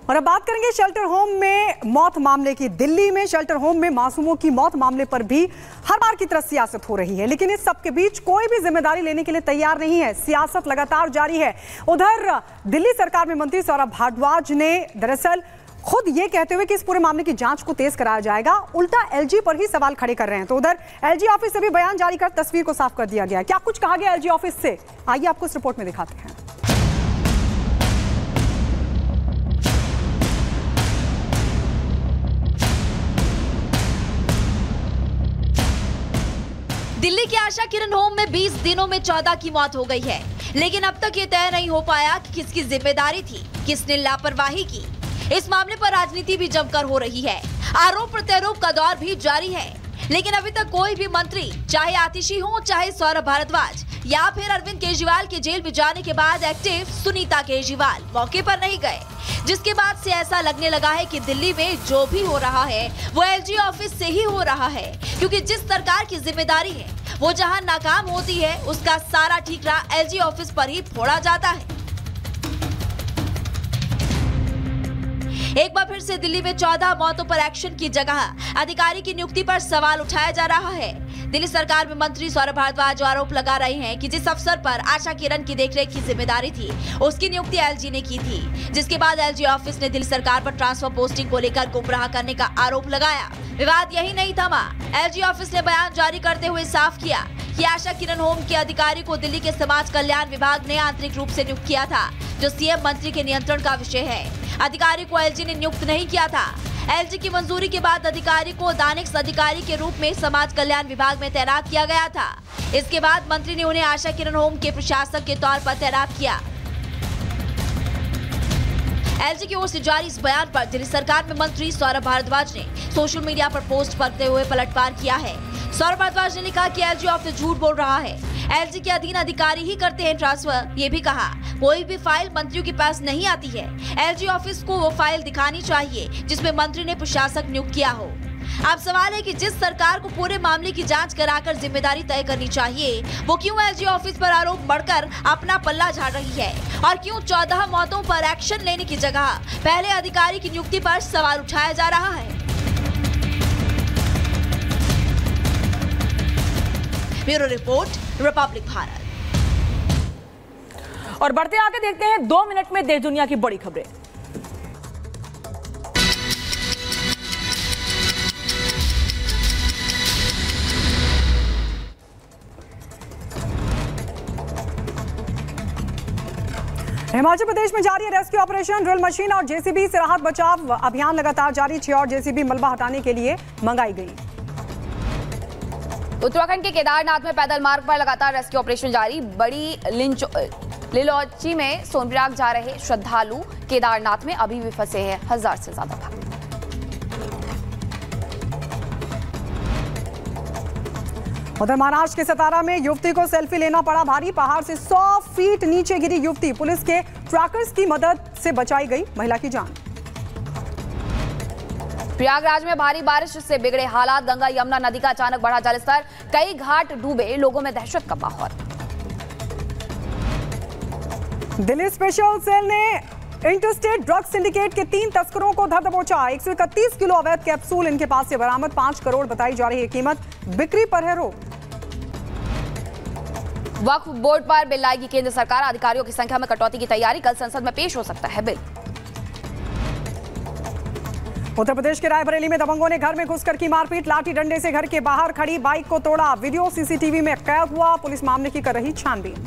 और अब बात करेंगे शेल्टर होम में मौत मामले की। दिल्ली में शेल्टर होम में मासूमों की मौत मामले पर भी हर बार की तरह सियासत हो रही है, लेकिन इस सब के बीच कोई भी जिम्मेदारी लेने के लिए तैयार नहीं है। सियासत लगातार जारी है। उधर दिल्ली सरकार में मंत्री सौरभ भारद्वाज ने दरअसल खुद ये कहते हुए कि इस पूरे मामले की जांच को तेज कराया जाएगा, उल्टा एलजी पर ही सवाल खड़े कर रहे हैं। तो उधर एलजी ऑफिस से भी बयान जारी कर तस्वीर को साफ कर दिया गया। क्या कुछ कहा गया एलजी ऑफिस से, आइए आपको इस रिपोर्ट में दिखाते हैं। दिल्ली के आशा किरण होम में 20 दिनों में 14 की मौत हो गई है, लेकिन अब तक ये तय नहीं हो पाया कि किसकी जिम्मेदारी थी, किसने लापरवाही की। इस मामले पर राजनीति भी जमकर हो रही है, आरोप प्रत्यारोप का दौर भी जारी है, लेकिन अभी तक कोई भी मंत्री, चाहे आतिशी हो, चाहे सौरभ भारद्वाज या फिर अरविंद केजरीवाल के जेल में जाने के बाद एक्टिव सुनीता केजरीवाल मौके पर नहीं गए, जिसके बाद से ऐसा लगने लगा है कि दिल्ली में जो भी हो रहा है वो एलजी ऑफिस से ही हो रहा है, क्योंकि जिस सरकार की जिम्मेदारी है वो जहां नाकाम होती है उसका सारा ठीकरा एलजी ऑफिस पर ही फोड़ा जाता है। एक बार फिर से दिल्ली में 14 मौतों पर एक्शन की जगह अधिकारी की नियुक्ति पर सवाल उठाया जा रहा है। दिल्ली सरकार में मंत्री सौरभ भारद्वाज आरोप लगा रहे हैं कि जिस अफसर पर आशा किरण की देखरेख की जिम्मेदारी थी उसकी नियुक्ति एलजी ने की थी, जिसके बाद एलजी ऑफिस ने दिल्ली सरकार पर ट्रांसफर पोस्टिंग को लेकर गुमराह करने का आरोप लगाया। विवाद यही नहीं थमा, एलजी ऑफिस ने बयान जारी करते हुए साफ किया कि आशा किरण होम के अधिकारी को दिल्ली के समाज कल्याण विभाग ने आंतरिक रूप से नियुक्त किया था, जो सीएम मंत्री के नियंत्रण का विषय है। अधिकारी को एलजी ने नियुक्त नहीं किया था। एलजी की मंजूरी के बाद अधिकारी को दानिश अधिकारी के रूप में समाज कल्याण विभाग में तैनात किया गया था। इसके बाद मंत्री ने उन्हें आशा किरण होम के प्रशासक के तौर पर तैनात किया। एलजी की ओर से जारी इस बयान पर दिल्ली सरकार में मंत्री सौरभ भारद्वाज ने सोशल मीडिया पर पोस्ट करते हुए पलटवार किया है। सौरभ भारद्वाज ने लिखा कि एलजी ऑफिस झूठ बोल रहा है, एलजी के अधीन अधिकारी ही करते हैं ट्रांसफर। ये भी कहा कोई भी फाइल मंत्रियों के पास नहीं आती है, एलजी ऑफिस को वो फाइल दिखानी चाहिए जिसमें मंत्री ने प्रशासक नियुक्त किया हो। अब सवाल है कि जिस सरकार को पूरे मामले की जांच कराकर जिम्मेदारी तय करनी चाहिए, वो क्यों एलजी ऑफिस पर आरोप बढ़कर अपना पल्ला झाड़ रही है, और क्यों 14 मौतों पर एक्शन लेने की जगह पहले अधिकारी की नियुक्ति पर सवाल उठाया जा रहा है। Bureau report, Republic Bharat. और बढ़ते आगे देखते हैं 2 मिनट में देश दुनिया की बड़ी खबरें। हिमाचल प्रदेश में जारी रेस्क्यू ऑपरेशन, ड्रिल मशीन और जेसीबी से राहत बचाव अभियान लगातार जारी। 6 और जेसीबी मलबा हटाने के लिए मंगाई गई। उत्तराखंड के केदारनाथ में पैदल मार्ग पर लगातार रेस्क्यू ऑपरेशन जारी। बड़ी लिलोची में सोनप्रयाग जा रहे श्रद्धालु केदारनाथ में अभी भी फंसे हैं, 1000 से ज्यादा था। उधर महाराष्ट्र के सतारा में युवती को सेल्फी लेना पड़ा भारी। पहाड़ से 100 फीट नीचे गिरी युवती, पुलिस के ट्रैकर्स की मदद से बचाई गई महिला की जान। प्रयागराज में भारी बारिश से बिगड़े हालात, गंगा यमुना नदी का अचानक बढ़ा जलस्तर, कई घाट डूबे, लोगों में दहशत का माहौल। दिल्ली स्पेशल सेल ने इंटरस्टेट ड्रग सिंडिकेट के 3 तस्करों को धर दबोचा। 131 किलो अवैध कैप्सूल इनके पास से बरामद, 5 करोड़ बताई जा रही है कीमत, बिक्री पर है रोक। वक्फ बोर्ड पर बिल लाएगी केंद्र सरकार, अधिकारियों की संख्या में कटौती की तैयारी, कल संसद में पेश हो सकता है बिल। उत्तर प्रदेश के रायबरेली में दबंगों ने घर में घुसकर की मारपीट, लाठी डंडे से घर के बाहर खड़ी बाइक को तोड़ा, वीडियो सीसीटीवी में कैद हुआ, पुलिस मामले की कर रही छानबीन।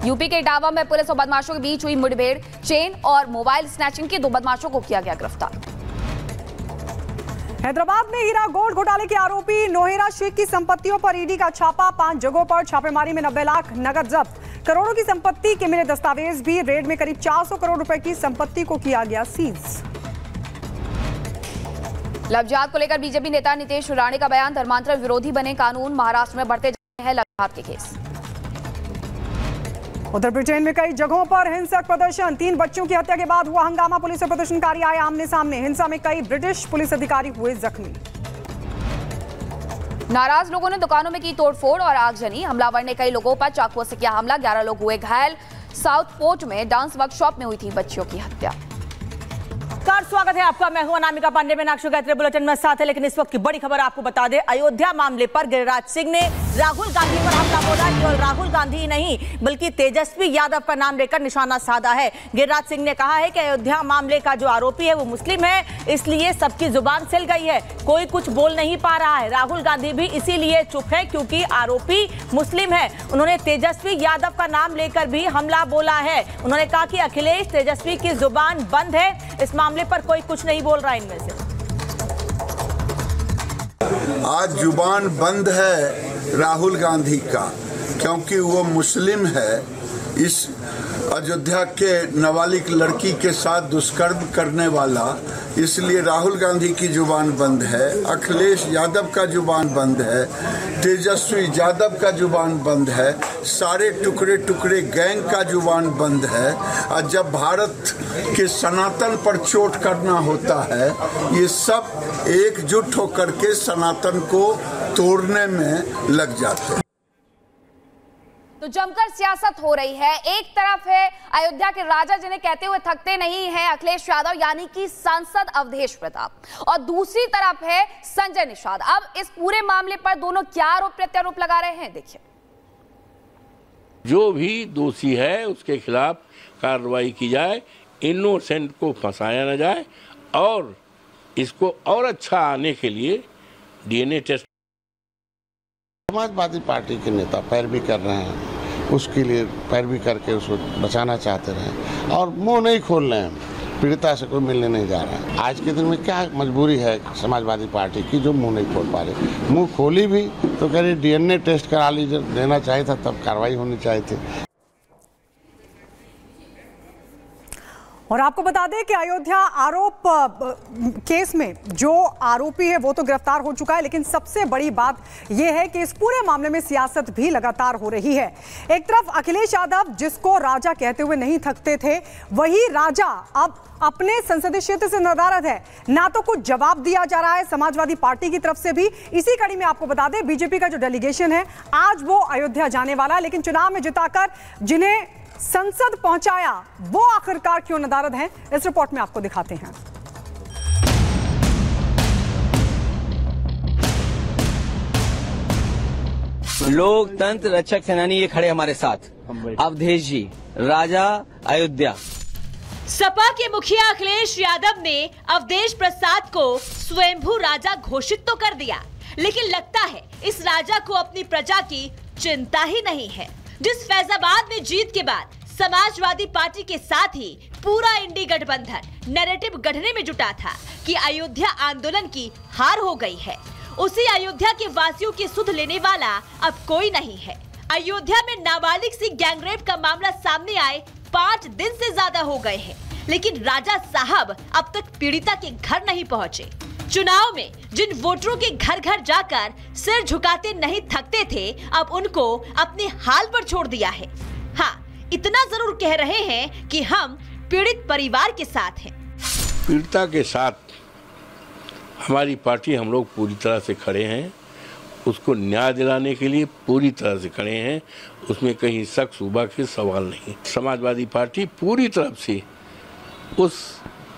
यूपी के इटावा में पुलिस और बदमाशों के बीच हुई मुठभेड़, चेन और मोबाइल स्नैचिंग के 2 बदमाशों को किया गया गिरफ्तार। हैदराबाद में हीरा गोल्ड घोटाले के आरोपी नोहेरा शेख की संपत्तियों पर ईडी का छापा, 5 जगहों पर छापेमारी में 90 लाख नगद जब्त, करोड़ों की संपत्ति के मिले दस्तावेज भी। रेड में करीब 400 करोड़ रुपए की संपत्ति को किया गया सीज। लव जिहाद को लेकर बीजेपी नेता नीतीश राणे का बयान, धर्मांतरण विरोधी बने कानून, महाराष्ट्र में बढ़ते जा रहे हैं लव जिहाद के केस। उधर ब्रिटेन में कई जगहों पर हिंसक प्रदर्शन, 3 बच्चों की हत्या के बाद हुआ हंगामा, पुलिस और प्रदर्शनकारी आए आमने सामने, हिंसा में कई ब्रिटिश पुलिस अधिकारी हुए जख्मी। नाराज लोगों ने दुकानों में की तोड़फोड़ और आगजनी, हमलावर ने कई लोगों पर चाकुओं से किया हमला, 11 लोग हुए घायल, साउथ पोर्ट में डांस वर्कशॉप में हुई थी बच्चियों की हत्या। स्वागत है आपका। मैं हूं अनामिका पांडे। में नाक्षु गायत्री बुलेटिन में साथ है, लेकिन इस वक्त की बड़ी खबर आपको बता दें। अयोध्या मामले पर गिरिराज सिंह ने राहुल गांधी पर हमला बोला। केवल राहुल गांधी ही नहीं बल्कि तेजस्वी यादव का नाम लेकर निशाना साधा है। गिरिराज सिंह ने कहा है कि अयोध्या मामले का जो आरोपी है वो मुस्लिम है, इसलिए सबकी जुबान सिल गई है, कोई कुछ बोल नहीं पा रहा है। राहुल गांधी भी इसीलिए चुप है क्योंकि आरोपी मुस्लिम है। उन्होंने तेजस्वी यादव का नाम लेकर भी हमला बोला है। उन्होंने कहा कि अखिलेश तेजस्वी की जुबान बंद है, इस मामले पर कोई कुछ नहीं बोल रहा इनमें से। आज जुबान बंद है राहुल गांधी का, क्योंकि वो मुस्लिम है। इस अयोध्या के नाबालिग लड़की के साथ दुष्कर्म करने वाला, इसलिए राहुल गांधी की जुबान बंद है। अखिलेश यादव का जुबान बंद है, तेजस्वी यादव का जुबान बंद है, सारे टुकड़े टुकड़े गैंग का जुबान बंद है। और जब भारत के सनातन पर चोट करना होता है, ये सब एकजुट होकर के सनातन को तोड़ने में लग जाते हैं। तो जमकर सियासत हो रही है। एक तरफ है अयोध्या के राजा जिन्हें कहते हुए थकते नहीं हैं अखिलेश यादव यानी कि सांसद अवधेश प्रताप, और दूसरी तरफ है संजय निषाद। अब इस पूरे मामले पर दोनों क्या आरोप प्रत्यारोप लगा रहे हैं, देखिए। जो भी दोषी है उसके खिलाफ कार्रवाई की जाए, इनोसेंट को फंसाया न जाए, और इसको और अच्छा आने के लिए डीएनए टेस्ट। समाजवादी पार्टी के नेता पैरवी कर रहे हैं, उसके लिए पैरवी करके उसको बचाना चाहते रहे और मुंह नहीं खोल रहे हैं। पीड़िता से कोई मिलने नहीं जा रहा है। आज के दिन में क्या मजबूरी है समाजवादी पार्टी की, जो मुंह नहीं खोल पा रही। मुंह खोली भी तो कह रही डीएनए टेस्ट करा लीजिए, देना चाहिए था, तब कार्रवाई होनी चाहिए थी। और आपको बता दें कि अयोध्या आरोप केस में जो आरोपी है वो तो गिरफ्तार हो चुका है, लेकिन सबसे बड़ी बात यह है कि इस पूरे मामले में सियासत भी लगातार हो रही है। एक तरफ अखिलेश यादव जिसको राजा कहते हुए नहीं थकते थे, वही राजा अब अपने संसदीय क्षेत्र से नदारद है। ना तो कुछ जवाब दिया जा रहा है समाजवादी पार्टी की तरफ से भी। इसी कड़ी में आपको बता दें बीजेपी का जो डेलीगेशन है आज वो अयोध्या जाने वाला है, लेकिन चुनाव में जिताकर जिन्हें संसद पहुंचाया वो आखिरकार क्यों नदारद हैं, इस रिपोर्ट में आपको दिखाते हैं। लोकतंत्र रक्षक सेनानी ये खड़े हमारे साथ, अवधेश जी, राजा अयोध्या। सपा के मुखिया अखिलेश यादव ने अवधेश प्रसाद को स्वयंभू राजा घोषित तो कर दिया, लेकिन लगता है इस राजा को अपनी प्रजा की चिंता ही नहीं है। जिस फैजाबाद में जीत के बाद समाजवादी पार्टी के साथ ही पूरा इंडी गठबंधन नैरेटिव गढ़ने में जुटा था कि अयोध्या आंदोलन की हार हो गई है, उसी अयोध्या के वासियों की सुध लेने वाला अब कोई नहीं है। अयोध्या में नाबालिग सी गैंगरेप का मामला सामने आए 5 दिन से ज्यादा हो गए हैं, लेकिन राजा साहब अब तक पीड़िता के घर नहीं पहुंचे। चुनाव में जिन वोटरों के घर घर जाकर सिर झुकाते नहीं थकते थे, अब उनको अपने हाल पर छोड़ दिया है। हाँ, इतना जरूर कह रहे हैं कि हम पीड़ित परिवार के साथ हैं। पीड़िता के साथ हमारी पार्टी, हम लोग पूरी तरह से खड़े हैं, उसको न्याय दिलाने के लिए पूरी तरह से खड़े हैं, उसमें कहीं शक शुबा के सवाल नहीं। समाजवादी पार्टी पूरी तरह से उस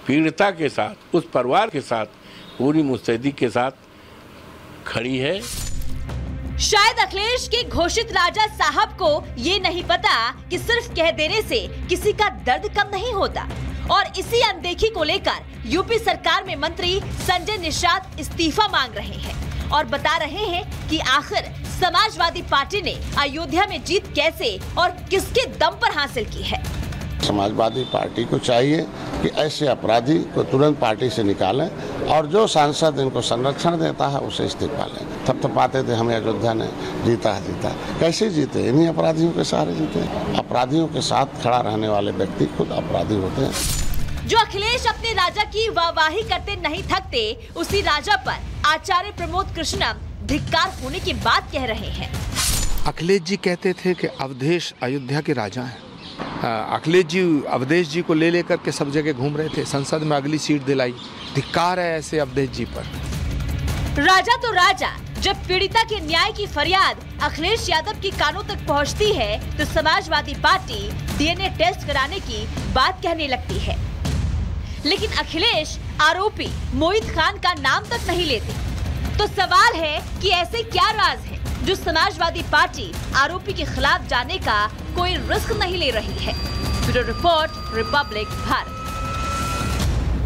पीड़िता के साथ, उस परिवार के साथ पूरी मुस्तैदी के साथ खड़ी है। शायद अखिलेश के घोषित राजा साहब को ये नहीं पता कि सिर्फ कह देने से किसी का दर्द कम नहीं होता, और इसी अनदेखी को लेकर यूपी सरकार में मंत्री संजय निषाद इस्तीफा मांग रहे हैं और बता रहे हैं कि आखिर समाजवादी पार्टी ने अयोध्या में जीत कैसे और किसके दम पर हासिल की है। समाजवादी पार्टी को चाहिए कि ऐसे अपराधी को तुरंत पार्टी से निकालें, और जो सांसद इनको संरक्षण देता है उसे इस्तीफा लें। थपथपाते थे हमें अयोध्या ने जीता है, जीता। कैसे जीते? इन्हीं अपराधियों के सहारे जीते। अपराधियों के साथ खड़ा रहने वाले व्यक्ति खुद अपराधी होते हैं। जो अखिलेश अपने राजा की वाहवाही करते नहीं थकते, उसी राजा पर आचार्य प्रमोद कृष्णम धिक्कार होने की बात कह रहे हैं। अखिलेश जी कहते थे कि अवधेश अयोध्या के राजा हैं। अखिलेश जी अवधेश जी को ले लेकर के सब जगह घूम रहे थे, संसद में अगली सीट दिलाई। धिक्कार है ऐसे अवधेश जी पर। राजा तो राजा जब पीड़िता के न्याय की फरियाद अखिलेश यादव की कानों तक पहुंचती है तो समाजवादी पार्टी डीएनए टेस्ट कराने की बात कहने लगती है। लेकिन अखिलेश आरोपी मोहित खान का नाम तक नहीं लेते। तो सवाल है कि ऐसे क्या राज है जो समाजवादी पार्टी आरोपी के खिलाफ जाने का कोई रिस्क नहीं ले रही है। Bureau report, Republic Bharat.